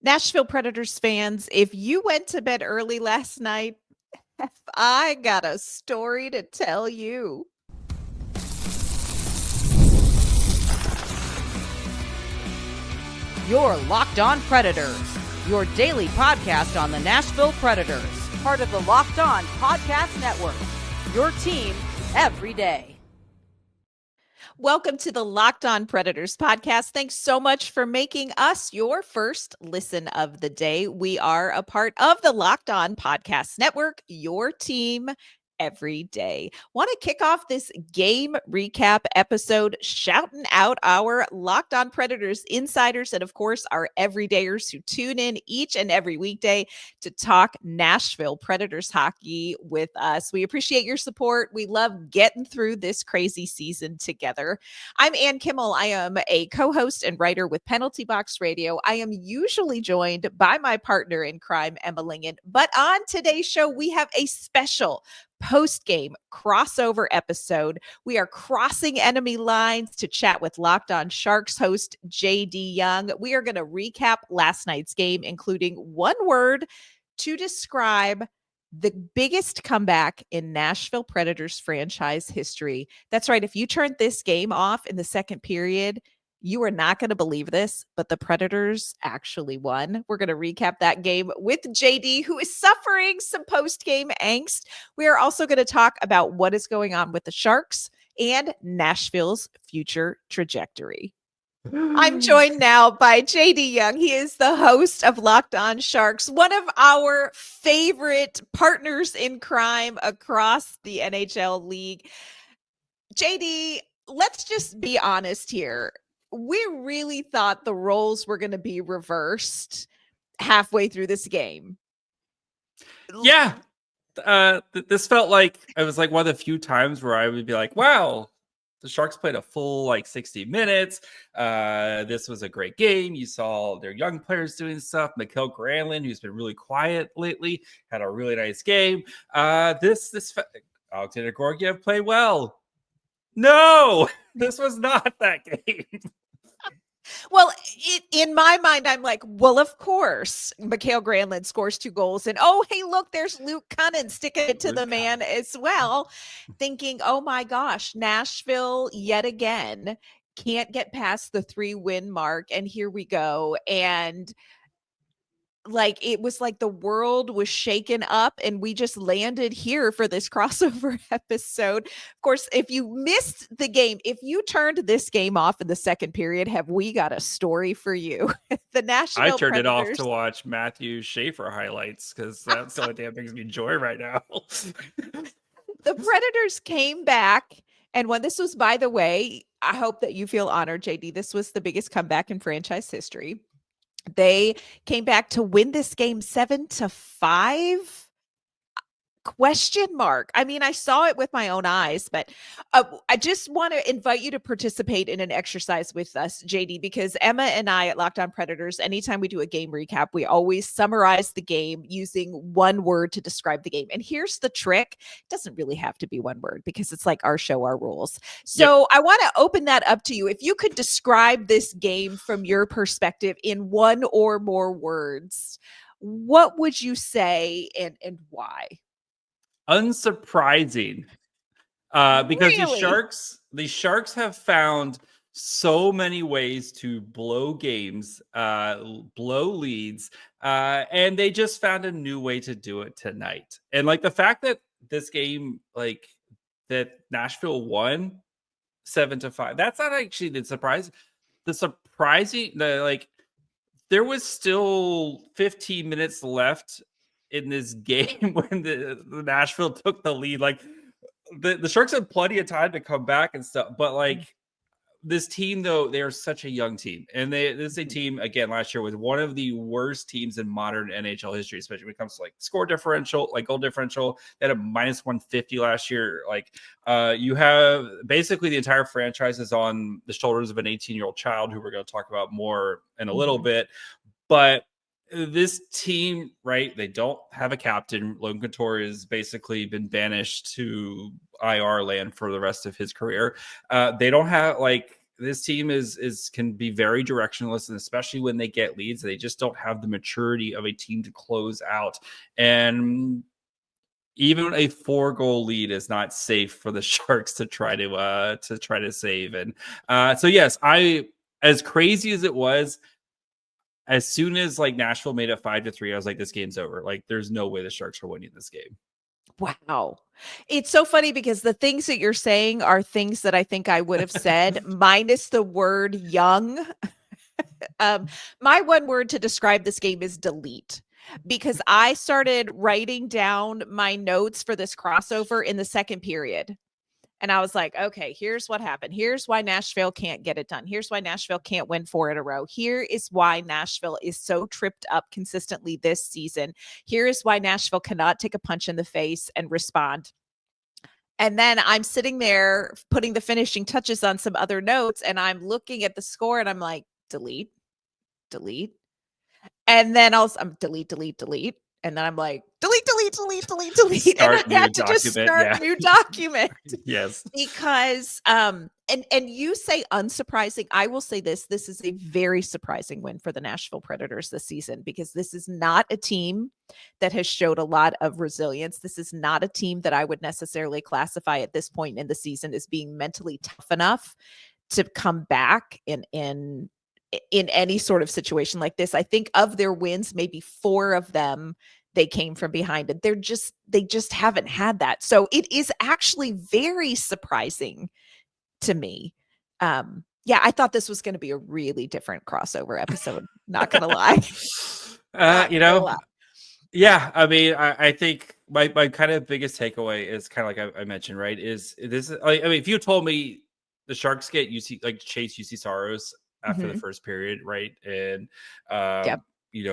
Nashville Predators fans, if you went to bed early last night, I got a story to tell you. You're Locked On Predators, your daily podcast on the Nashville Predators, part of the Locked On Podcast Network, your team every day. Welcome to the Locked On Predators podcast. Thanks so much for making us your first listen of the day. We are a part of the Locked On Podcast Network, your team every day. Want to kick off this game recap episode shouting out our Locked On Predators insiders and, of course, our everydayers who tune in each and every weekday to talk Nashville Predators hockey with us. We appreciate your support. We love getting through this crazy season together. I'm Ann Kimmel. I am a co-host and writer with Penalty Box Radio. I am usually joined by my partner in crime, Emma Lingen. But on today's show, we have a special post-game crossover episode. We are crossing enemy lines to chat with Locked On Sharks host JD Young. We are going to recap last night's game, including one word to describe the biggest comeback in Nashville Predators franchise history. That's right. If you turned this game off in the second period, you are not going to believe this, but the Predators actually won. We're going to recap that game with JD, who is suffering some post-game angst. We are also going to talk about what is going on with the Sharks and Nashville's future trajectory. I'm joined now by JD Young. He is the host of Locked On Sharks, one of our favorite partners in crime across the NHL league. JD, let's just be honest here. We really thought the roles were going to be reversed halfway through this game. Yeah. This felt like it was like one of the few times where I would be like, wow, the Sharks played a full 60 minutes. This was a great game. You saw their young players doing stuff. Macklin Celebrini, who's been really quiet lately, had a really nice game. Alexander Georgiev played well. No, this was not that game. Well, in my mind, I'm like, well, of course, Macklin Celebrini scores 2 goals. And, oh, hey, look, there's Luke Cunnin sticking it to the man as well. Thinking, oh, my gosh, Nashville yet again can't get past the 3-win mark. And here we go. And it was like the world was shaken up and we just landed here for this crossover episode. Of course, if you missed the game, if you turned this game off in the second period, have we got a story for you? The Nashville I turned Predators. It off to watch Matthew Schaefer highlights because that's the only thing that brings me joy right now. The Predators came back. And when this was, by the way, I hope that you feel honored, JD. This was the biggest comeback in franchise history. They came back to win this game 7-5? Question mark. I mean, I saw it with my own eyes, but I just want to invite you to participate in an exercise with us, JD, because Emma and I at Locked On Predators, anytime we do a game recap, we always summarize the game using one word to describe the game. And here's the trick. It doesn't really have to be one word because it's like our show, our rules. So yep. I want to open that up to you. If you could describe this game from your perspective in one or more words, what would you say and why? Unsurprising, because really? the Sharks have found so many ways to blow games, blow leads, and they just found a new way to do it tonight. And the fact that this game, that Nashville won 7-5, that's not actually the surprise. There was still 15 minutes left in this game when the Nashville took the lead. The Sharks had plenty of time to come back and stuff, but this team, though, they are such a young team, and this is a team, again, last year was one of the worst teams in modern NHL history, especially when it comes to score differential, goal differential. They had a -150 last year. You have basically the entire franchise is on the shoulders of an 18-year-old child, who we're going to talk about more in a little bit, but this team, right, they don't have a captain. Logan Couture has basically been banished to IR land for the rest of his career. They don't have this team can be very directionless, and especially when they get leads, they just don't have the maturity of a team to close out. And even a 4-goal lead is not safe for the Sharks to try to save. And so yes, as crazy as it was, as soon as like Nashville made it 5-3, I was like, this game's over. Like, there's no way the Sharks are winning this game. Wow. It's so funny because the things that you're saying are things that I think I would have said, minus the word young. My one word to describe this game is delete, because I started writing down my notes for this crossover in the second period. And I was like, okay, here's what happened. Here's why Nashville can't get it done. Here's why Nashville can't win 4 in a row. Here is why Nashville is so tripped up consistently this season. Here is why Nashville cannot take a punch in the face and respond. And then I'm sitting there putting the finishing touches on some other notes, and I'm looking at the score and I'm like, delete. And then I'm delete. And then I'm like, delete. Start And I had to just start new document. Yes. Because and you say unsurprising. I will say this is a very surprising win for the Nashville Predators this season, because this is not a team that has showed a lot of resilience. This is not a team that I would necessarily classify at this point in the season as being mentally tough enough to come back in any sort of situation like this. I think of their wins, maybe 4 of them, they came from behind, and they just haven't had that. So it is actually very surprising to me. Yeah, I thought this was going to be a really different crossover episode. Not going to lie. Yeah, I mean, I think my kind of biggest takeaway is kind of like I mentioned, right? Is this? I mean, if you told me the Sharks get chase Juuse Saros after the first period, right, and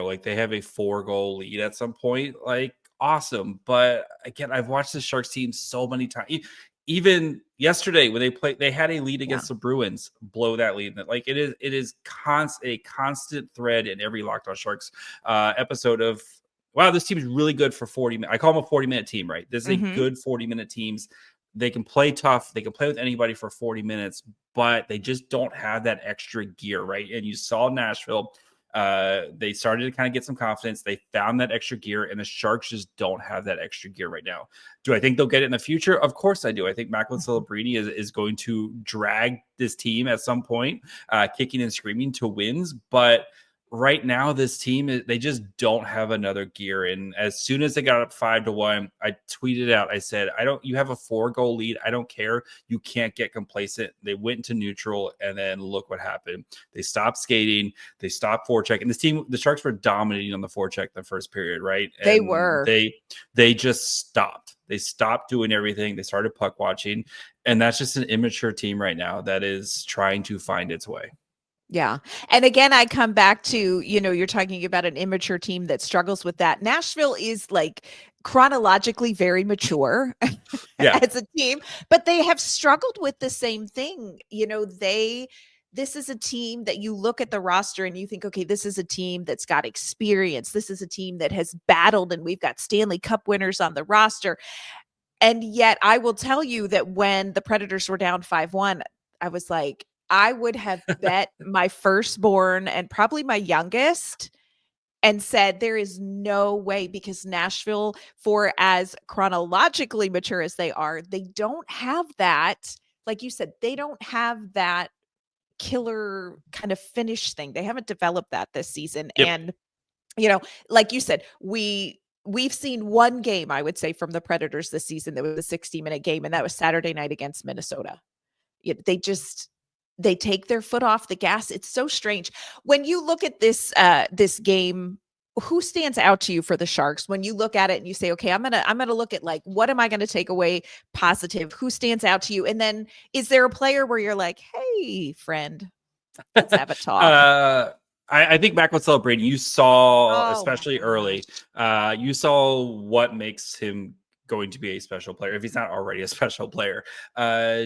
like they have a 4-goal lead at some point, like, awesome. But again, I've watched the Sharks team so many times. Even yesterday when they had a lead against the Bruins, blow that lead. Like, it is a constant thread in every Locked On Sharks episode of, wow, this team is really good for 40 minutes. I call them a 40-minute team, right? This is a good 40-minute teams. They can play tough. They can play with anybody for 40 minutes, but they just don't have that extra gear, right? And you saw Nashville. They started to kind of get some confidence. They found that extra gear, and the Sharks just don't have that extra gear right now. Do I think they'll get it in the future? Of course I do. I think Macklin Celebrini is going to drag this team at some point, kicking and screaming to wins. But right now, this team, they just don't have another gear. And as soon as they got up 5-1, I tweeted out, I said, you have a 4-goal lead. I don't care. You can't get complacent. They went into neutral, and then look what happened. They stopped skating. They stopped forecheck. And this team, the Sharks were dominating on the forecheck in the first period, right? And they were. They just stopped. They stopped doing everything. They started puck watching. And that's just an immature team right now that is trying to find its way. Yeah. And again, I come back to, you're talking about an immature team that struggles with that. Nashville is like chronologically very mature as a team, but they have struggled with the same thing. This is a team that you look at the roster and you think, okay, this is a team that's got experience. This is a team that has battled, and we've got Stanley Cup winners on the roster. And yet I will tell you that when the Predators were down 5-1, I was like, I would have bet my firstborn and probably my youngest and said, there is no way, because Nashville, for as chronologically mature as they are, they don't have that. Like you said, they don't have that killer kind of finish thing. They haven't developed that this season. Yep. And, like you said, we've seen one game, I would say, from the Predators this season that was a 60-minute game, and that was Saturday night against Minnesota. They take their foot off the gas. It's so strange. When you look at this game, who stands out to you for the Sharks? When you look at it and you say, okay, I'm gonna look at, like, what am I going to take away positive? Who stands out to you? And then is there a player where you're like, hey, friend, let's have a talk? I think Macklin Celebrini, you saw, especially early, you saw what makes him going to be a special player, if he's not already a special player.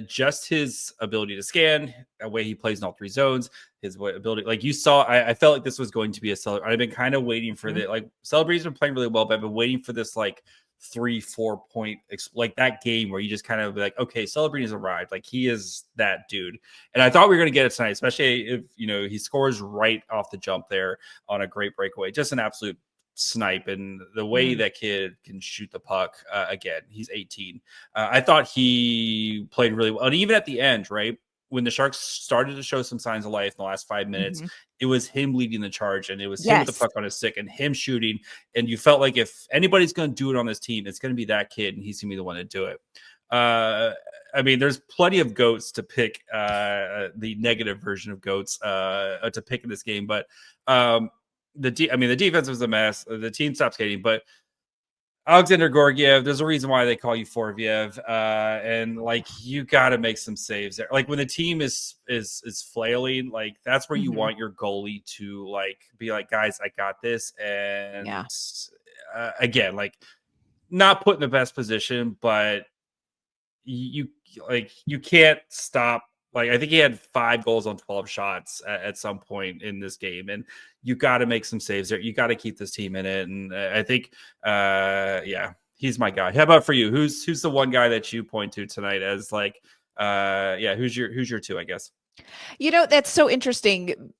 Just his ability to scan, the way he plays in all 3 zones, his ability, like you saw, I felt like this was going to be a I've been kind of waiting for Celebrini. Celebrini has been playing really well, but I've been waiting for this, like, 3-4 point, like that game where you just kind of be like, okay, Celebrini's arrived. Like he is that dude. And I thought we were going to get it tonight, especially if, he scores right off the jump there on a great breakaway. Just an absolute snipe. And the way that kid can shoot the puck, again, he's 18. I thought he played really well. And even at the end, right, when the Sharks started to show some signs of life in the last 5 minutes, it was him leading the charge, and it was him with the puck on his stick and him shooting. And you felt like if anybody's going to do it on this team, it's going to be that kid, and he's going to be the one to do it. I mean, there's plenty of goats to pick, the negative version of goats to pick in this game, but the defense was a mess. The team stopped skating, but Alexander Georgiev, there's a reason why they call you Forviev, and like you got to make some saves there. Like when the team is flailing, like that's where you want your goalie to like be like, guys, I got this. And again, like not put in the best position, but you can't stop. Like I think he had 5 goals on 12 shots at some point in this game, and you got to make some saves there. You got to keep this team in it, and I think, he's my guy. How about for you? Who's the one guy that you point to tonight as like, who's your 2? I guess. That's so interesting.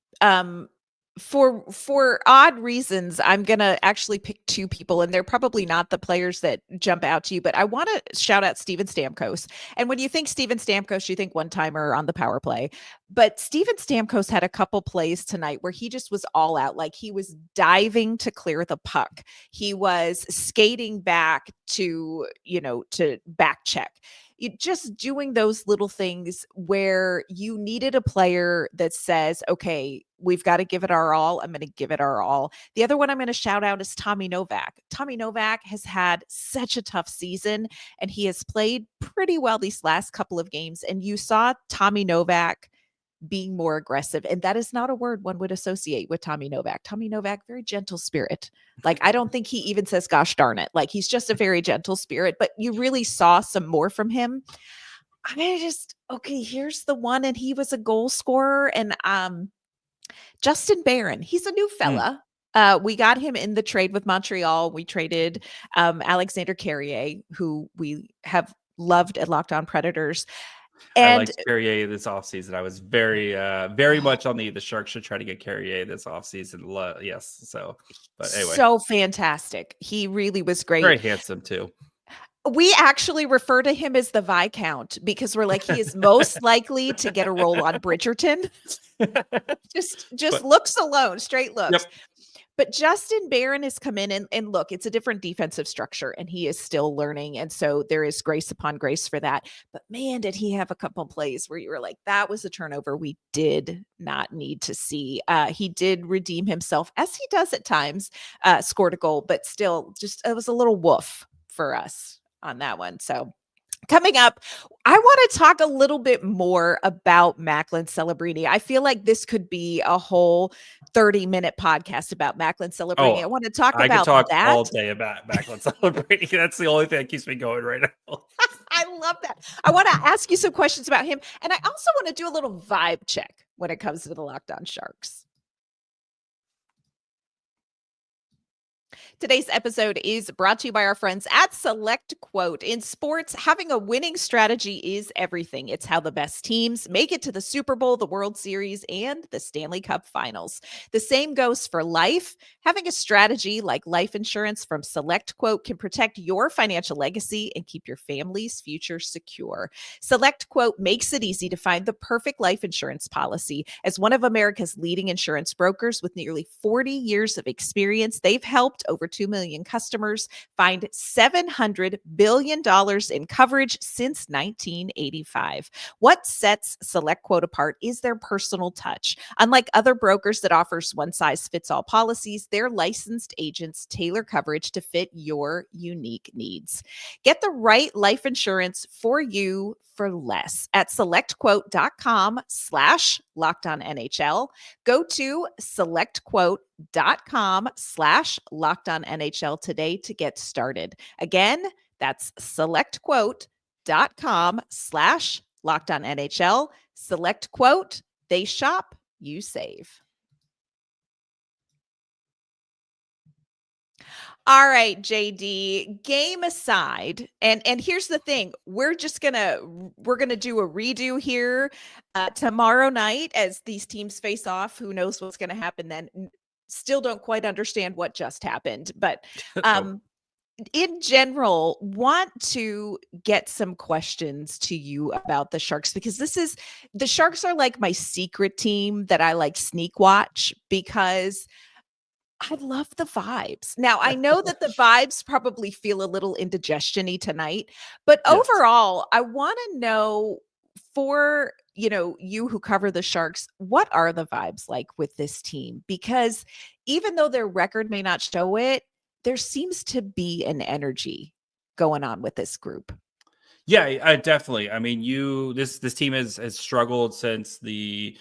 For odd reasons, I'm going to actually pick 2 people, and they're probably not the players that jump out to you, but I want to shout out Steven Stamkos. And when you think Steven Stamkos, you think one-timer on the power play. But Steven Stamkos had a couple plays tonight where he just was all out. Like he was diving to clear the puck. He was skating back to back check. Just doing those little things where you needed a player that says, okay, we've got to give it our all. I'm going to give it our all. The other one I'm going to shout out is Tommy Novak. Tommy Novak has had such a tough season, and he has played pretty well these last couple of games. And you saw Tommy Novak being more aggressive. And that is not a word one would associate with Tommy Novak. Tommy Novak, very gentle spirit. Like, I don't think he even says, gosh darn it. Like, he's just a very gentle spirit, but you really saw some more from him. I mean, okay, here's the one. And he was a goal scorer. And Justin Barron, he's a new fella. We got him in the trade with Montreal. We traded Alexander Carrier, who we have loved at Locked On Predators. And I liked Carrier this offseason. I was very much on the Sharks should try to get Carrier this offseason. Yes. So, but anyway. So fantastic. He really was great. Very handsome too. We actually refer to him as the Viscount because we're like, he is most likely to get a role on Bridgerton. just looks alone, straight looks. Yep. But Justin Barron has come in and look, it's a different defensive structure and he is still learning. And so there is grace upon grace for that. But man, did he have a couple plays where you were like, that was a turnover we did not need to see. He did redeem himself as he does at times, scored a goal, but still it was a little woof for us on that one. So coming up, I want to talk a little bit more about Macklin Celebrini. I feel like this could be a whole 30-minute podcast about Macklin Celebrini. I want to talk about that. I could talk all day about Macklin Celebrini. That's the only thing that keeps me going right now. I love that. I want to ask you some questions about him. And I also want to do a little vibe check when it comes to the Locked On Sharks. Today's episode is brought to you by our friends at Select Quote. In sports, having a winning strategy is everything. It's how the best teams make it to the Super Bowl, the World Series, and the Stanley Cup Finals. The same goes for life. Having a strategy like life insurance from Select Quote can protect your financial legacy and keep your family's future secure. Select Quote makes it easy to find the perfect life insurance policy. As one of America's leading insurance brokers with nearly 40 years of experience, they've helped over 2 million customers find $700 billion in coverage since 1985. What sets Select Quote apart is their personal touch. Unlike other brokers that offers one-size-fits-all policies, their licensed agents tailor coverage to fit your unique needs. Get the right life insurance for you for less at selectquote.com/LockedOnNHL. Go to selectquote.com/LockedOnNHL today to get started. Again, that's selectquote.com/LockedOnNHL. Select Quote, they shop, you save. All right, JD, game aside, and here's the thing. We're gonna do a redo here tomorrow night as these teams face off. Who knows what's gonna happen then? Still don't quite understand what just happened, but Nope. in general, want to get some questions to you about the Sharks because the Sharks are like my secret team that I like sneak watch because I love the vibes. Now, I know that the vibes probably feel a little indigestion-y tonight, but Yes. overall, I want to know for, you who cover the Sharks, what are the vibes like with this team? Because even though their record may not show it, there seems to be an energy going on with this group. Yeah, definitely. I mean, this team has struggled since the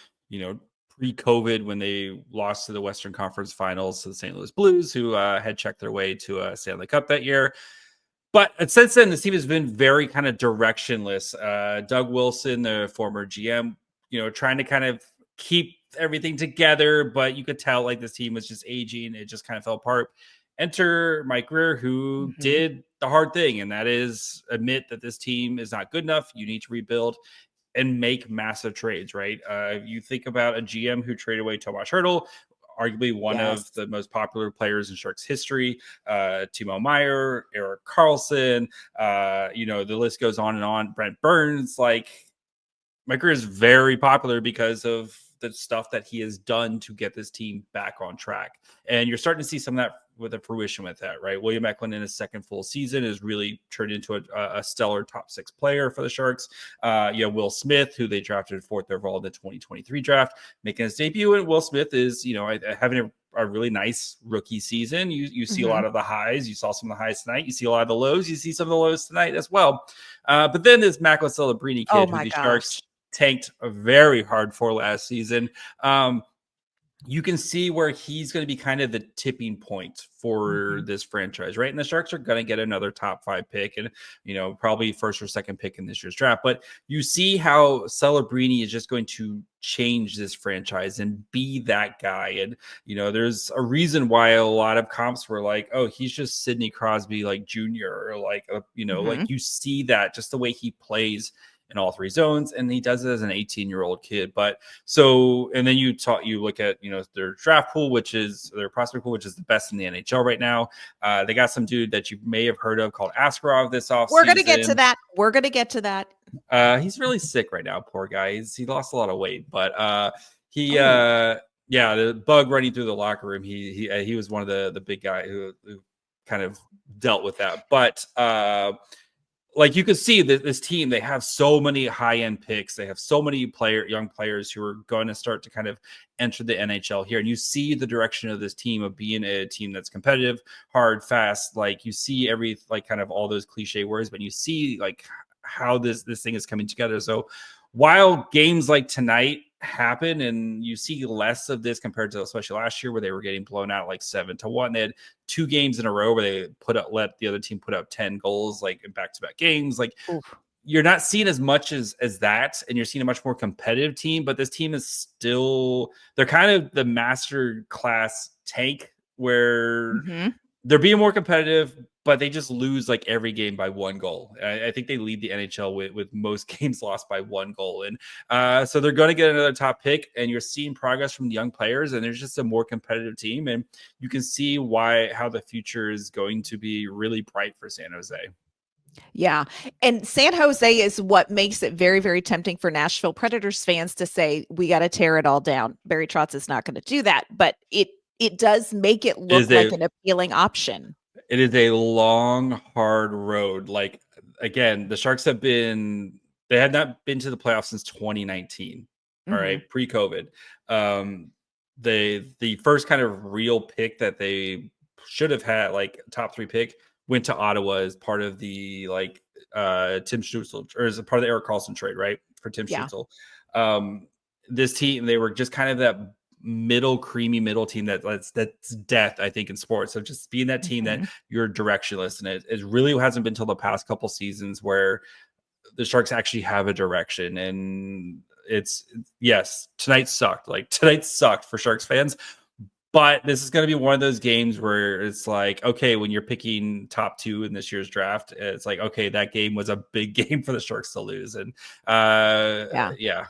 pre-COVID when they lost to the Western Conference Finals to the St. Louis Blues, who had checked their way to a Stanley Cup that year. But since then, this team has been very kind of directionless. Doug Wilson, the former GM, trying to kind of keep everything together, but you could tell like this team was just aging. It just kind of fell apart. Enter Mike Greer, who Mhm. did the hard thing, and that is admit that this team is not good enough. You need to rebuild and make massive trades, right? You think about a GM who traded away Tomas Hertl, arguably one Yes. of the most popular players in Sharks history, Timo Meyer, Erik Karlsson, the list goes on and on. Brent Burns, like Maker is very popular because of the stuff that he has done to get this team back on track. And you're starting to see some of that with a fruition with that, right? William Macklin in his second full season has really turned into a stellar top 6 player for the Sharks. Will Smith, who they drafted 4th overall in the 2023 draft, making his debut. And Will Smith is, having a really nice rookie season. You see a Mhm. lot of the highs. You saw some of the highs tonight. You see a lot of the lows. You see some of the lows tonight as well. But then this Macklin Celebrini Oh kid, who my the gosh. Sharks tanked very hard for last season. You can see where he's going to be kind of the tipping point for Mhm. this franchise, right? And the Sharks are going to get another top 5 pick and, probably first or second pick in this year's draft. But you see how Celebrini is just going to change this franchise and be that guy. And, there's a reason why a lot of comps were like, oh, he's just Sidney Crosby, like junior, or like, like Mhm. you see that just the way he plays in all 3 zones. And he does it as an 18-year-old kid. But and then you look at, their draft pool, which is their prospect pool, which is the best in the NHL right now. They got some dude that you may have heard of called Askarov this We're gonna get to offseason. that. We're gonna get to that. He's really sick right now, poor guy. He lost a lot of weight, but Oh. yeah, the bug running through the locker room. He was one of the big guy who kind of dealt with that. But like you can see that this team, they have so many high-end picks. They have so many young players who are going to start to kind of enter the NHL here. And you see the direction of this team of being a team that's competitive, hard, fast. Like you see kind of all those cliche words, but you see like how this thing is coming together. So while games like tonight happen and you see less of this compared to especially last year where they were getting blown out like 7-1, they had 2 games in a row where they let the other team put up 10 goals like in back-to-back games. Like Oof. you're not seeing as much as that, and you're seeing a much more competitive team, but this team is still, they're kind of the master class tank where Mhm. they're being more competitive, but they just lose like every game by 1 goal. I think they lead the NHL with most games lost by 1 goal. And so they're going to get another top pick, and you're seeing progress from the young players, and there's just a more competitive team. And you can see how the future is going to be really bright for San Jose. Yeah. And San Jose is what makes it very, very tempting for Nashville Predators fans to say, we got to tear it all down. Barry Trotz is not going to do that, but it does make it It is look like an appealing option. it is a long, hard road. Like again, the Sharks they had not been to the playoffs since 2019. All Mhm. right, pre-COVID. Um, the first kind of real pick that they should have had, like top 3 pick, went to Ottawa as part of the Tim Stützle, or as a part of the Erik Karlsson trade, right? For Tim Yeah. Stützle. Um, this team, they were just kind of that creamy middle team that's death, I think, in sports. So just being that team that Mhm. you're directionless, and it really hasn't been till the past couple seasons where the Sharks actually have a direction. And yes, tonight sucked. Like tonight sucked for Sharks fans, But this is going to be one of those games where it's like, okay, when you're picking top 2 in this year's draft, it's like, okay, that game was a big game for the Sharks to lose. And yeah.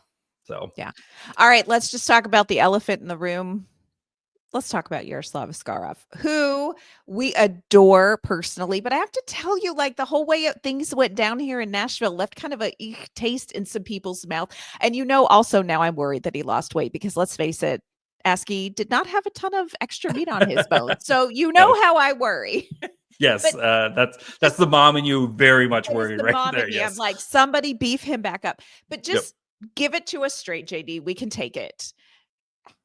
So, yeah. All right. Let's just talk about the elephant in the room. Let's talk about Yaroslav Askarov, who we adore personally. But I have to tell you, like, the whole way things went down here in Nashville left kind of a taste in some people's mouth. And, also now I'm worried that he lost weight because let's face it, Asky did not have a ton of extra meat on his bones. So no. how I worry. Yes, that's the mom in you very much worried the right mom there. in me. Yes. I'm like, somebody beef him back up. But just give it to us straight, JD. We can take it.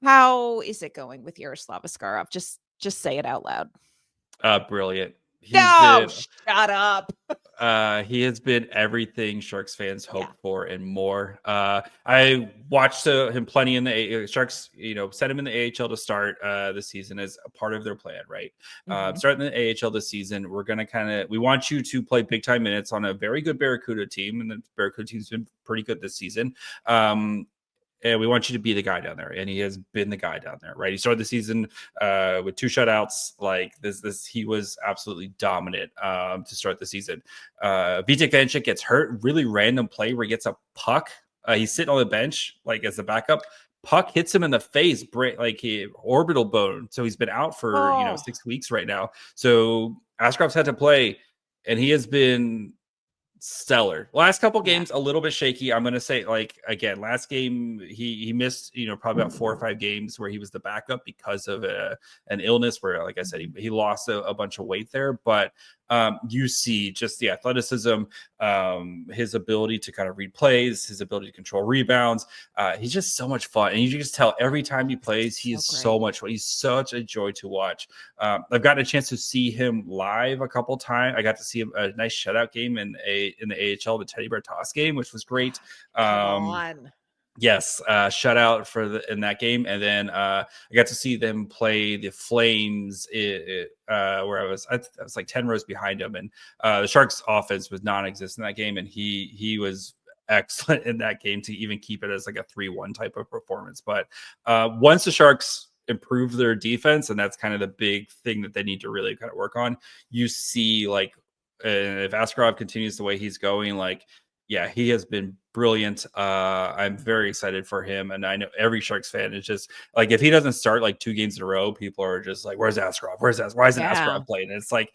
How is it going with Yaroslav Askarov? Just say it out loud. Brilliant. Shut up. He has been everything Sharks fans hoped for and more. I watched him plenty in the Sharks, set him in the AHL to start this season as a part of their plan, right? Starting the AHL this season, we're going to we want you to play big time minutes on a very good Barracuda team, and the Barracuda team's been pretty good this season. And we want you to be the guy down there. And he has been the guy down there, right? He started the season with 2 shutouts. Like he was absolutely dominant to start the season. Vitek Vanecek gets hurt. Really random play where he gets a puck. He's sitting on the bench, like as the backup. Puck hits him in the face, like orbital bone. So he's been out for 6 weeks right now. So Askarov's had to play, and he has been stellar. Last couple games a little bit shaky. I'm gonna say, like, again, last game he missed probably about 4 or 5 games where he was the backup because of an illness where, like I said, he lost a bunch of weight there. But you see just the athleticism, his ability to kind of read plays, his ability to control rebounds. He's just so much fun, and you just tell every time he plays, he is so much fun. He's such a joy to watch. I've gotten a chance to see him live a couple times. I got to see a nice shutout game in the AHL, the Teddy Bear Toss game, which was great. Come on. Yes, shutout in that game, and then I got to see them play the Flames where I was like 10 rows behind them, and the Sharks' offense was non-existent in that game, and he was excellent in that game to even keep it as like a 3-1 type of performance. But once the Sharks improve their defense, and that's kind of the big thing that they need to really kind of work on, you see, like, if Askarov continues the way he's going, like, yeah, he has been brilliant. I'm very excited for him. And I know every Sharks fan is just like, if he doesn't start like 2 games in a row, people are just like, where's Askarov? Why isn't Askarov playing? And it's like,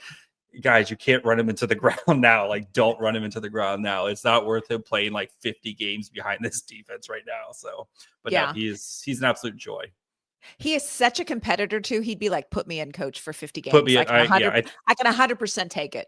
guys, you can't run him into the ground now. Like, don't run him into the ground now. It's not worth him playing like 50 games behind this defense right now. So, but no, he's an absolute joy. He is such a competitor too. He'd be like, put me in, coach, for 50 games. Put me in. I can 100% take it.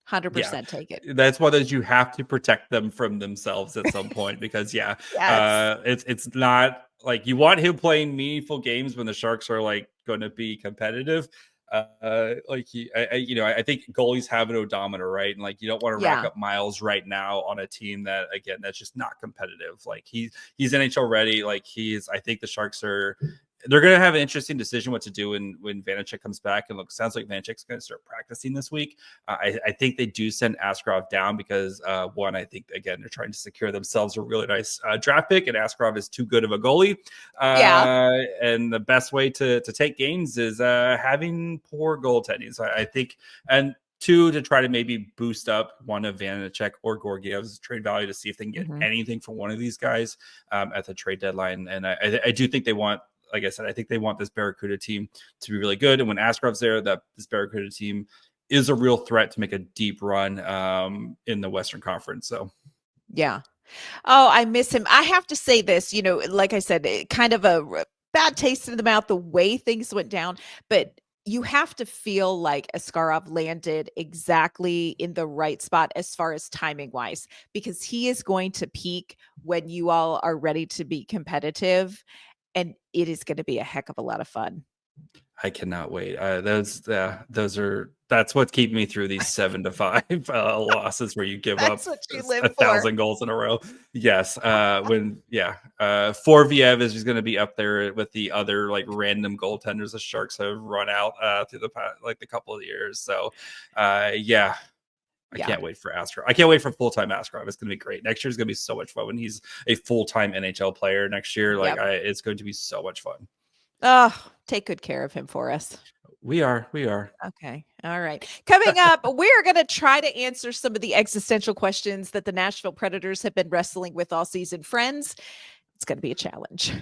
100% take it. That's one of those, you have to protect them from themselves at some point because it's not like you want him playing meaningful games when the Sharks are like going to be competitive. I think goalies have an odometer, right? And like, you don't want to rack up miles right now on a team that, again, that's just not competitive. Like he's NHL ready. Like I think the Sharks they're going to have an interesting decision what to do when Vanecek comes back. And sounds like Vanecek's going to start practicing this week. I think they do send Askarov down because one, I think, again, they're trying to secure themselves a really nice draft pick, and Askarov is too good of a goalie. And the best way to take games is having poor goaltending. So I think, and 2, to try to maybe boost up one of Vanecek or Georgiev's trade value to see if they can get anything from one of these guys at the trade deadline. And I do think they want, like I said, I think they want this Barracuda team to be really good. And when Askarov's there, this Barracuda team is a real threat to make a deep run in the Western Conference. So, yeah. Oh, I miss him. I have to say this, like I said, kind of a bad taste in the mouth, the way things went down. But you have to feel like Askarov landed exactly in the right spot as far as timing wise, because he is going to peak when you all are ready to be competitive. And it is going to be a heck of a lot of fun. I cannot wait. That's what's keeping me through these 7-5 losses where you give up 1,000 goals in a row. Yes. Forviev is just going to be up there with the other like random goaltenders the Sharks have run out through the past, like the couple of years. So I can't wait for Askarov. I can't wait for full-time Askarov. It's going to be great. Next year is going to be so much fun when he's a full-time NHL player next year. Like it's going to be so much fun. Oh, take good care of him for us. We are. Okay. All right. Coming up, we're going to try to answer some of the existential questions that the Nashville Predators have been wrestling with all season. Friends, it's going to be a challenge.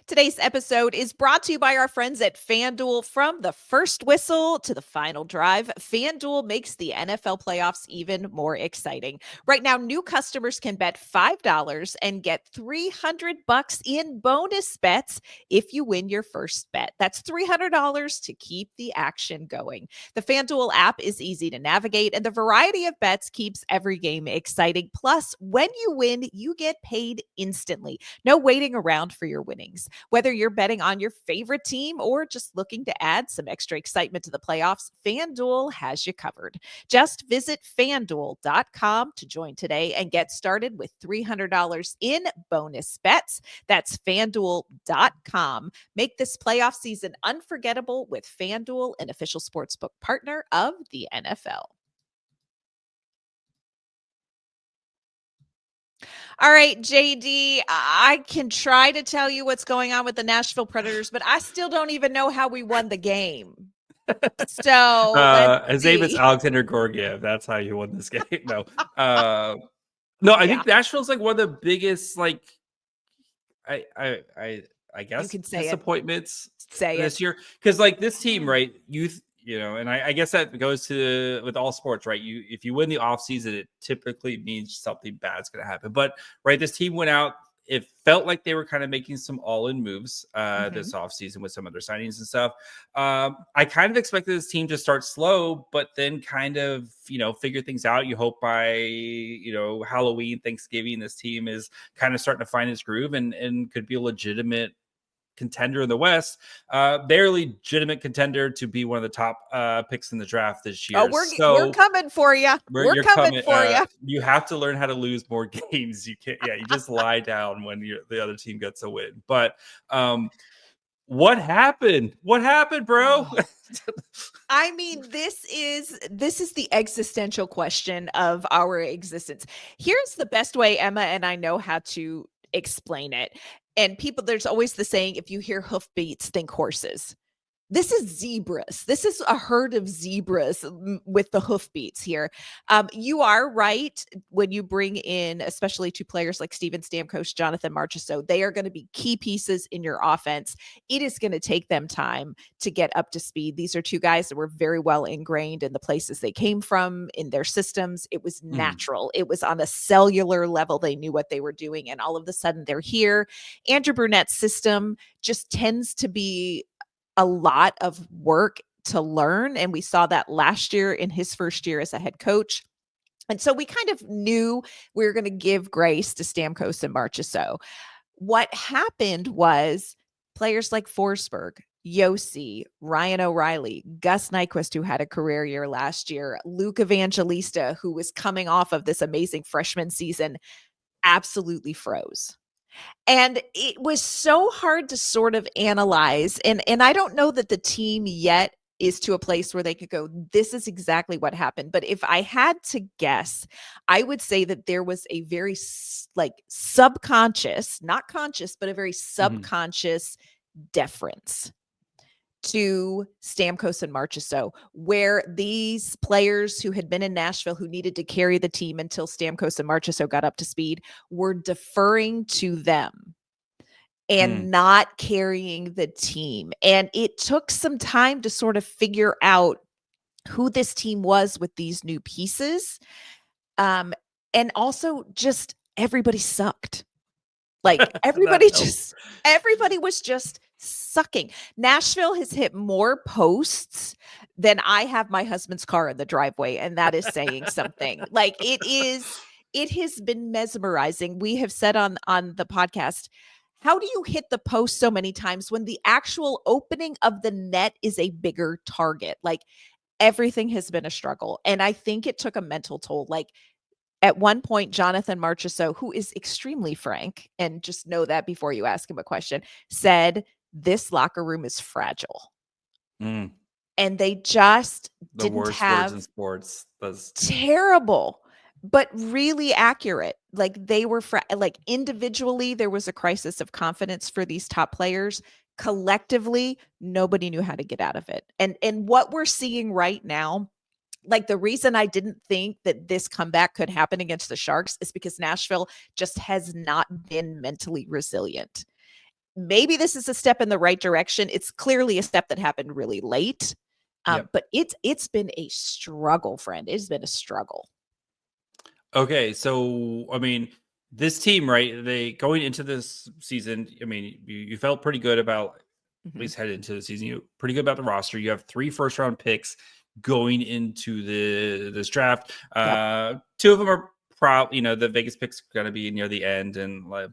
Today's episode is brought to you by our friends at FanDuel. From the first whistle to the final drive, FanDuel makes the NFL playoffs even more exciting. Right now, new customers can bet $5 and get $300 in bonus bets if you win your first bet. That's $300 to keep the action going. The FanDuel app is easy to navigate, and the variety of bets keeps every game exciting. Plus, when you win, you get paid instantly. No waiting around for your winnings. Whether you're betting on your favorite team or just looking to add some extra excitement to the playoffs, FanDuel has you covered. Just visit FanDuel.com to join today and get started with $300 in bonus bets. That's FanDuel.com. Make this playoff season unforgettable with FanDuel, an official sportsbook partner of the NFL. All right, JD, I can try to tell you what's going on with the Nashville Predators, but I still don't even know how we won the game. So let's His name is see. Alexander Gorgiev. That's how you won this game. No, no. I Yeah. think Nashville's like one of the biggest, like, I You guess can say it. disappointments Say this it. year, because like this team, right? You know, and I guess that goes to with all sports, right? If you win the offseason, it typically means something bad's going to happen. But right, this team went out. It felt like they were kind of making some all-in moves this offseason with some of their signings and stuff. I kind of expected this team to start slow, but then kind of, figure things out. You hope by, Halloween, Thanksgiving, this team is kind of starting to find its groove and could be a legitimate contender in the West. They're a legitimate contender to be one of the top picks in the draft this year. Oh, we're coming for you. We're coming for you. You have to learn how to lose more games. You can't. Yeah, you just lie down when the other team gets a win. But what happened? What happened, bro? I mean, this is the existential question of our existence. Here's the best way Emma and I know how to explain it. And people, there's always the saying, if you hear hoofbeats, think horses. This is zebras. This is a herd of zebras with the hoofbeats here. You are right when you bring in, especially two players like Steven Stamkos, Jonathan Marchessault. They are going to be key pieces in your offense. It is going to take them time to get up to speed. These are two guys that were very well ingrained in the places they came from, in their systems. It was natural. It was on a cellular level. They knew what they were doing, and all of a sudden they're here. Andrew Burnett's system just tends to be a lot of work to learn. And we saw that last year in his first year as a head coach. And so we kind of knew we were going to give grace to Stamkos and Marchessault. What happened was players like Forsberg, Yossi, Ryan O'Reilly, Gus Nyquist, who had a career year last year, Luke Evangelista, who was coming off of this amazing freshman season, absolutely froze. And it was so hard to sort of analyze. And I don't know that the team yet is to a place where they could go, this is exactly what happened. But if I had to guess, I would say that there was a very subconscious, not conscious, but a very subconscious deference to Stamkos and Marchessault, where these players who had been in Nashville, who needed to carry the team until Stamkos and Marchessault got up to speed, were deferring to them and not carrying the team. And it took some time to sort of figure out who this team was with these new pieces. And also just everybody sucked. Like everybody was just sucking. Nashville has hit more posts than I have my husband's car in the driveway. And that is saying something. Like it has been mesmerizing. We have said on the podcast, how do you hit the post so many times when the actual opening of the net is a bigger target? Like everything has been a struggle. And I think it took a mental toll. Like at one point, Jonathan Marchessault, who is extremely frank, and just know that before you ask him a question, said, this locker room is fragile. And they just didn't have words in sports. Terrible. but really accurate. Like they were like individually, there was a crisis of confidence for these top players. Collectively, nobody knew how to get out of it. And what we're seeing right now, like the reason I didn't think that this comeback could happen against the Sharks is because Nashville just has not been mentally resilient. Maybe this is a step in the right direction. It's clearly a step that happened really late. Yep. But it's been a struggle, friend. It's been a struggle. Okay, so I mean, this team, right? They going into this season. I mean, you felt pretty good about at least headed into the season. You pretty good about the roster. You have 3 first-round picks going into this draft. Yep. 2 of them are probably, the Vegas picks are going to be near the end,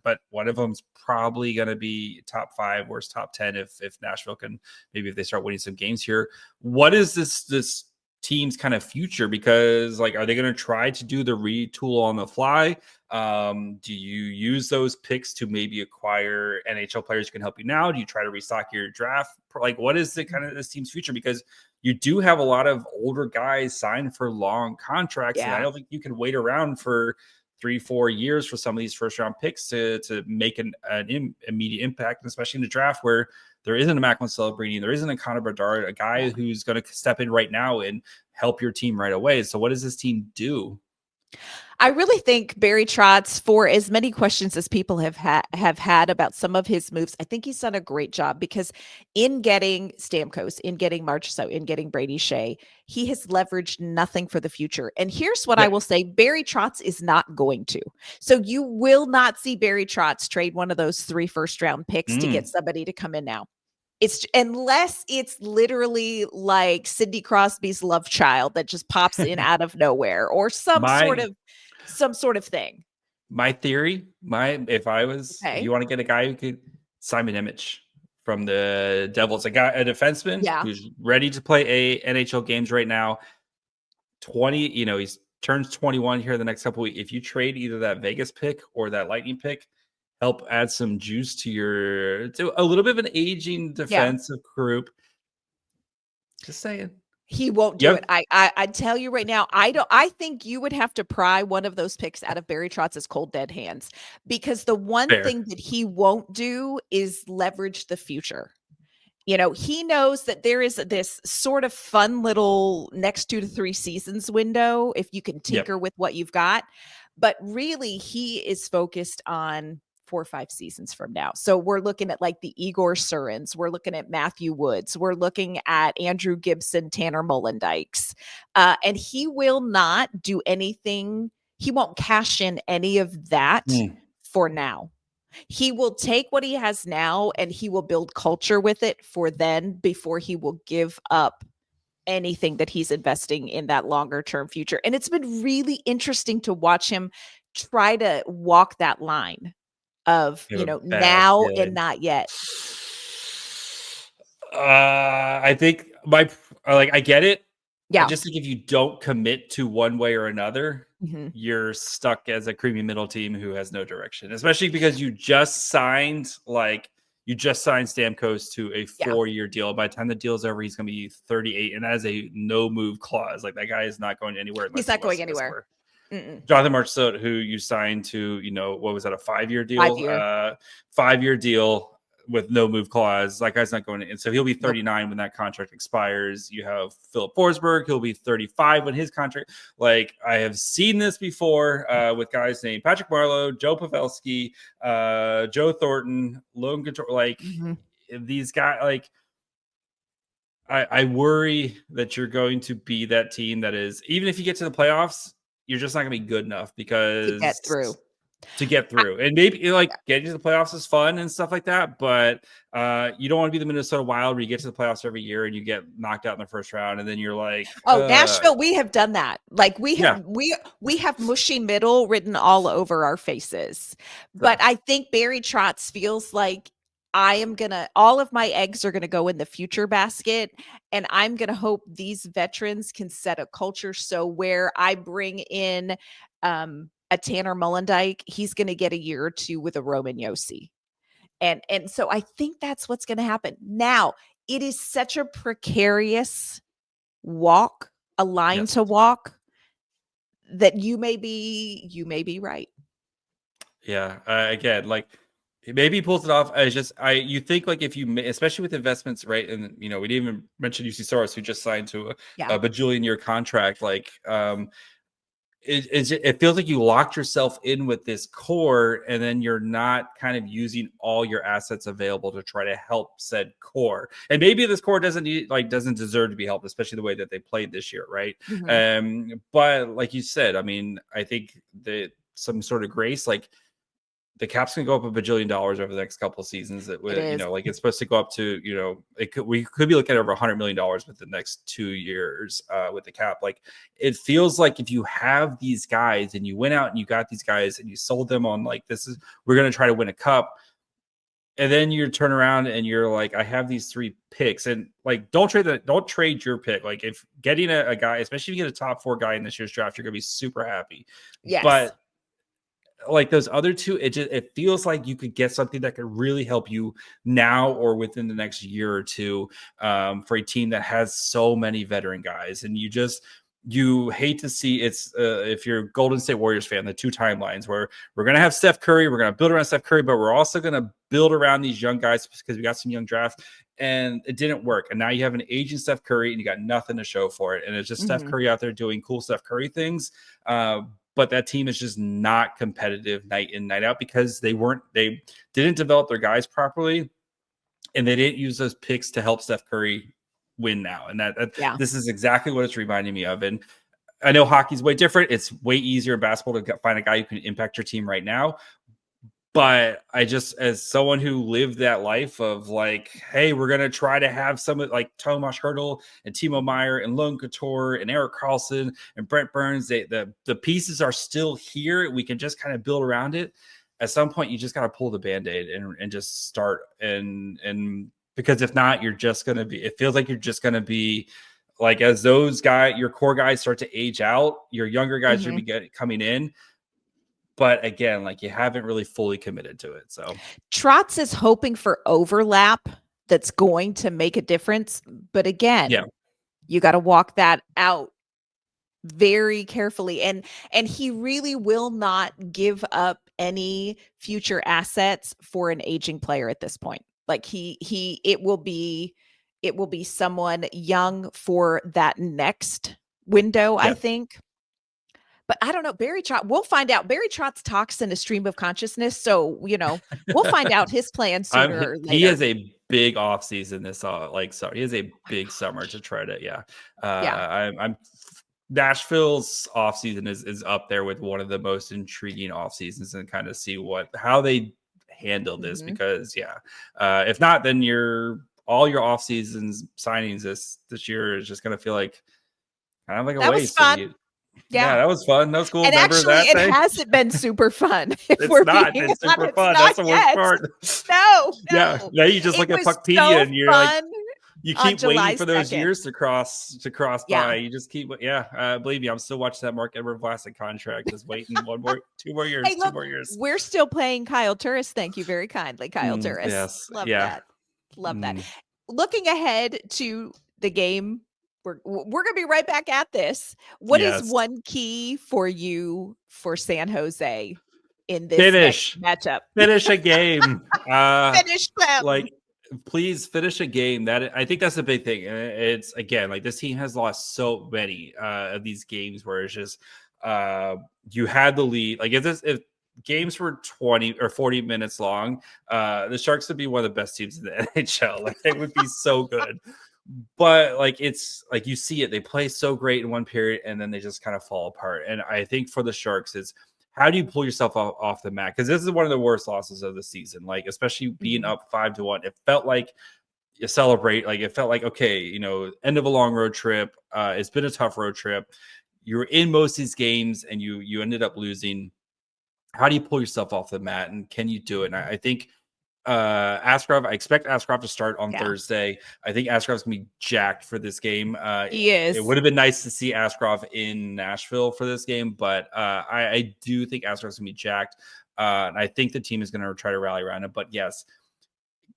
but one of them's probably going to be top 5, worst top 10 if Nashville can, maybe if they start winning some games here. What is this team's kind of future? Because like, are they going to try to do the retool on the fly? Do you use those picks to maybe acquire NHL players who can help you now? Do you try to restock your draft? Like, what is the kind of this team's future? Because you do have a lot of older guys signed for long contracts, and I don't think you can wait around for 3-4 years for some of these first round picks to make an immediate impact, especially in the draft where there isn't a Macklin Celebrini, there isn't a Connor Bedard, a guy who's going to step in right now and help your team right away. So what does this team do? I really think Barry Trotz, for as many questions as people have had about some of his moves, I think he's done a great job because in getting Stamkos, in getting Marchessault, in getting Brady Shea, he has leveraged nothing for the future. And here's what I will say, Barry Trotz is not going to. So you will not see Barry Trotz trade one of those 3 first-round picks to get somebody to come in now. It's unless it's literally like Sidney Crosby's love child that just pops in out of nowhere or some sort of thing. My theory, if you want to get a guy who could, Simon Image from the Devils, a defenseman who's ready to play NHL games right now. 20, he's turns 21 here the next couple of weeks. If you trade either that Vegas pick or that Lightning pick, help add some juice to a little bit of an aging defensive group. Just saying. He won't do it. I tell you right now, I think you would have to pry one of those picks out of Barry Trotz's cold dead hands, because the one thing that he won't do is leverage the future. He knows that there is this sort of fun little next 2 to 3 seasons window if you can tinker with what you've got. But really, he is focused on 4 or 5 seasons from now. So we're looking at like the Igor Surins, we're looking at Matthew Woods, we're looking at Andrew Gibson, Tanner Mollendykes, and he will not do anything. He won't cash in any of that for now. He will take what he has now and he will build culture with it for then, before he will give up anything that he's investing in that longer term future. And it's been really interesting to watch him try to walk that line of, now and not yet. I think I get it. Yeah. I just think if you don't commit to one way or another, you're stuck as a creamy middle team who has no direction, especially because you just signed Stamkos to a 4-year deal. By the time the deal's over, he's going to be 38, and that is a no move clause. Like, that guy is not going anywhere. He's not going anywhere. Jonathan Marchessault, who you signed to, what was that, a 5-year deal? 5-year deal with no move clause. That guy's not going to, and so he'll be 39 when that contract expires. You have Philip Forsberg, he'll be 35 when his contract. Like, I have seen this before with guys named Patrick Marleau, Joe Pavelski, Joe Thornton, Logan Couture. Like, these guys, like, I worry that you're going to be that team that is, even if you get to the playoffs, you're just not going to be good enough because to get through. And maybe getting to the playoffs is fun and stuff like that, but you don't want to be the Minnesota Wild where you get to the playoffs every year and you get knocked out in the first round, and then you're like, Nashville, we have done that. Like, we have mushy middle written all over our faces. But I think Barry Trotz feels like all of my eggs are going to go in the future basket, and I'm going to hope these veterans can set a culture. So where I bring in a Tanner Mollendyke, he's going to get a year or 2 with a Roman Josi. And so I think that's what's going to happen. Now, it is such a precarious line to walk, that you may be right. Yeah. Again, like maybe he pulls it off. You think like if you, especially with investments, right? And we didn't even mention Juuse Saros, who just signed to Yeah. a bajillion year contract. Like, it feels like you locked yourself in with this core, and then you're not kind of using all your assets available to try to help said core. And maybe this core doesn't deserve to be helped, especially the way that they played this year, right? But like you said, I mean, I think that some sort of grace, like the cap's gonna go up $1 bajillion over the next couple of seasons. That would, It is. like it's supposed to go up to, we could be looking at over $100 million with the next 2 years with the cap. Like it feels like if you have these guys and you went out and you got these guys and you sold them on like we're gonna try to win a cup, and then you turn around and you're like, I have these 3 picks, and like don't trade your pick. Like if getting a guy, especially if you get a top 4 guy in this year's draft, you're gonna be super happy. Yes. But like those other 2, it feels like you could get something that could really help you now or within the next year or 2 for a team that has so many veteran guys. And you hate to see if you're a Golden State Warriors fan, the 2 timelines where we're going to have Steph Curry, we're going to build around Steph Curry, but we're also going to build around these young guys because we got some young drafts, and it didn't work. And now you have an aging Steph Curry and you got nothing to show for it. And it's just Steph Curry out there doing cool Steph Curry things. But that team is just not competitive night in, night out because they didn't develop their guys properly, and they didn't use those picks to help Steph Curry win now. And this is exactly what it's reminding me of. And I know hockey's way different. It's way easier in basketball to find a guy who can impact your team right now. But I just, as someone who lived that life of like, hey, we're going to try to have some like Tomas Hertl and Timo Meier and Lone Couture and Erik Karlsson and Brent Burns, the pieces are still here. We can just kind of build around it. At some point, you just got to pull the Band-Aid and just start. And because if not, it feels like you're just going to be like, as those guys, your core guys start to age out, your younger guys should be coming in. But again, like you haven't really fully committed to it. So Trotz is hoping for overlap that's going to make a difference. But again, you got to walk that out very carefully. And he really will not give up any future assets for an aging player at this point. Like it will be someone young for that next window, I think. But I don't know, Barry Trotz, we'll find out. Barry Trotz talks in a stream of consciousness. So, we'll find out his plans sooner or later. He has a big off season he has a big summer to try to, I'm Nashville's off season is up there with one of the most intriguing off seasons, and kind of see how they handle this because if not, then all your off seasons signings this year is just going to feel like kind of like a waste. Yeah, that was fun. That was cool. And actually, it hasn't been super fun. It's not. It's super fun. That's the worst part. No. Yeah. You just look at Puckpedia and you're like, you keep waiting for those years to cross by. You just keep, believe me, I'm still watching that Mark Edward Vlasic contract. Just waiting 2 more years, hey, look, 2 more years. We're still playing Kyle Turris. Thank you very kindly, Kyle Turris. Yes. Love that. Love that. Looking ahead to the game, we're going to be right back at this. What is one key for you for San Jose in this matchup? Finish a game. Finish them. Like, please finish a game. I think that's the big thing. It's again, like this team has lost so many of these games where it's just you had the lead. Like if games were 20 or 40 minutes long, the Sharks would be one of the best teams in the NHL. Like they would be so good. But like it's like you see it, they play so great in one period and then they just kind of fall apart. And I think for the Sharks, it's how do you pull yourself off the mat? Because this is one of the worst losses of the season. Like especially being up 5-1, it felt like you celebrate. Like it felt like okay, end of a long road trip. It's been a tough road trip. You were in most of these games and you ended up losing. How do you pull yourself off the mat, and can you do it? And I think Askarov, I expect Askarov to start on Thursday. I think Askarov's gonna be jacked for this game. He is. It would have been nice to see Askarov in Nashville for this game, but I do think Askarov's gonna be jacked. And I think the team is gonna try to rally around it. But yes,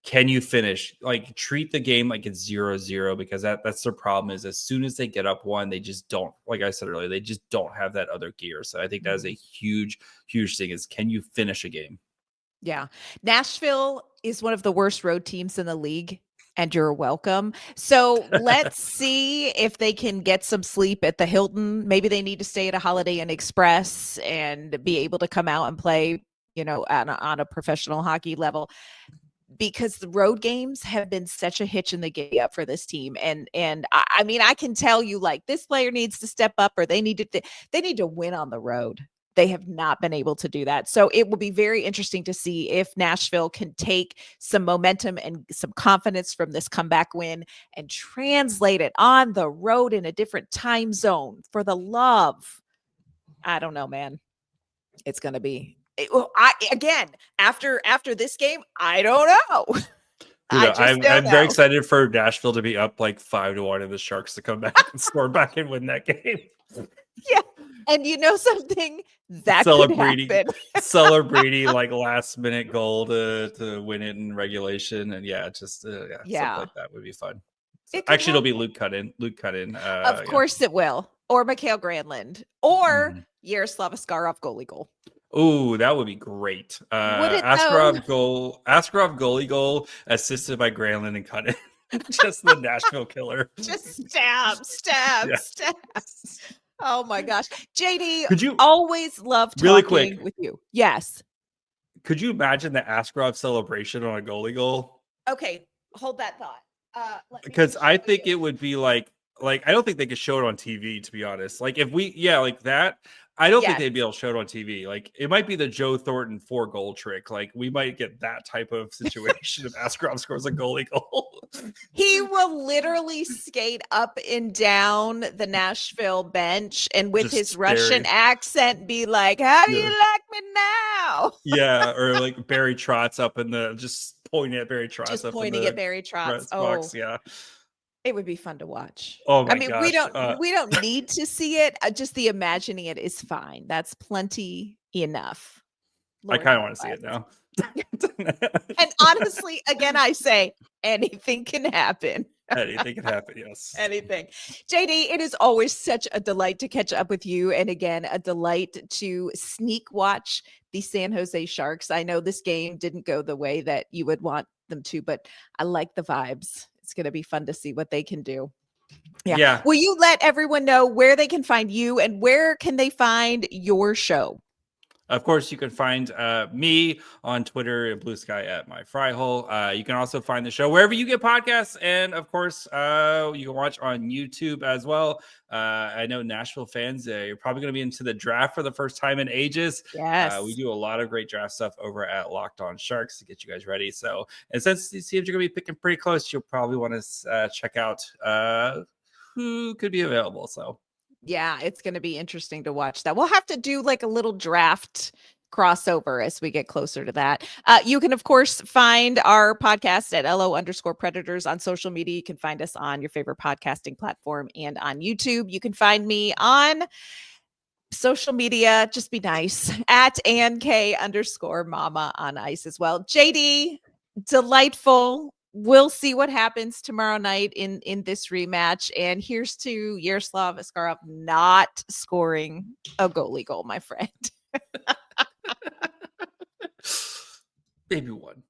can you finish? Like, treat the game like it's 0-0, because that's their problem. Is as soon as they get up one, they just don't, like I said earlier, they just don't have that other gear. So I think that is a huge thing, is can you finish a game? Yeah. Nashville is one of the worst road teams in the league, and you're welcome. So let's see if they can get some sleep at the Hilton. Maybe they need to stay at a Holiday Inn Express and be able to come out and play, on a professional hockey level, because the road games have been such a hitch in the giddy up for this team. And I mean, I can tell you, like, this player needs to step up, or they need to win on the road. They have not been able to do that. So it will be very interesting to see if Nashville can take some momentum and some confidence from this comeback win and translate it on the road in a different time zone. For the love, I don't know, man. It's going to be, after this game, I don't know. I'm very excited for Nashville to be up like 5-1 and the Sharks to come back and score back and win that game. Yeah. And you know something? That could happen. Celebrini, like, last minute goal to win it in regulation. And something like that would be fun. So, actually, it'll be Luke Cuttin. Of course it will. Or Mikhail Granlund. Or Yaroslav Askarov goalie goal. Oh, that would be great. Askarov goalie goal assisted by Granlund and Cuttin. Just the Nashville killer. Just stab. Oh my gosh. JD, could you always love talking really quick with you. Yes. Could you imagine the Askarov celebration on a goalie goal? Okay, hold that thought. Because I think it would be like I don't think they could show it on TV, to be honest. Like, if like that, I don't think they'd be able to show it on TV. Like, it might be the Joe Thornton 4-goal trick. Like, we might get that type of situation if Askarov scores a goalie goal. He will literally skate up and down the Nashville bench and with his Russian accent be like, how do you like me now? Yeah, or like Barry Trotz up in the, just pointing at Barry Trotz. Just pointing at Barry Trotz. Box, yeah. It would be fun to watch. Oh my gosh. We don't need to see it. Just the imagining it is fine. That's plenty enough. Lord, I kind of want to see it now. And honestly, again, I say anything can happen. Anything can happen, yes. Anything. JD, it is always such a delight to catch up with you. And again, a delight to sneak watch the San Jose Sharks. I know this game didn't go the way that you would want them to, but I like the vibes. It's going to be fun to see what they can do. Yeah. Will you let everyone know where they can find you and where can they find your show? Of course, you can find me on Twitter and Blue Sky at My Fry Hole. You can also find the show wherever you get podcasts. And of course, you can watch on YouTube as well. I know Nashville fans, you're probably going to be into the draft for the first time in ages. Yes. We do a lot of great draft stuff over at Locked On Sharks to get you guys ready. So, and since these teams are going to be picking pretty close, you'll probably want to check out who could be available. So, yeah, it's going to be interesting to watch that. We'll have to do like a little draft crossover as we get closer to that. You can, of course, find our podcast at LO_Predators on social media. You can find us on your favorite podcasting platform and on YouTube. You can find me on social media. Just be nice at ANK_Mama on ice as well. JD, delightful. We'll see what happens tomorrow night in this rematch. And here's to Yaroslav Askarov not scoring a goalie goal, my friend. Maybe one.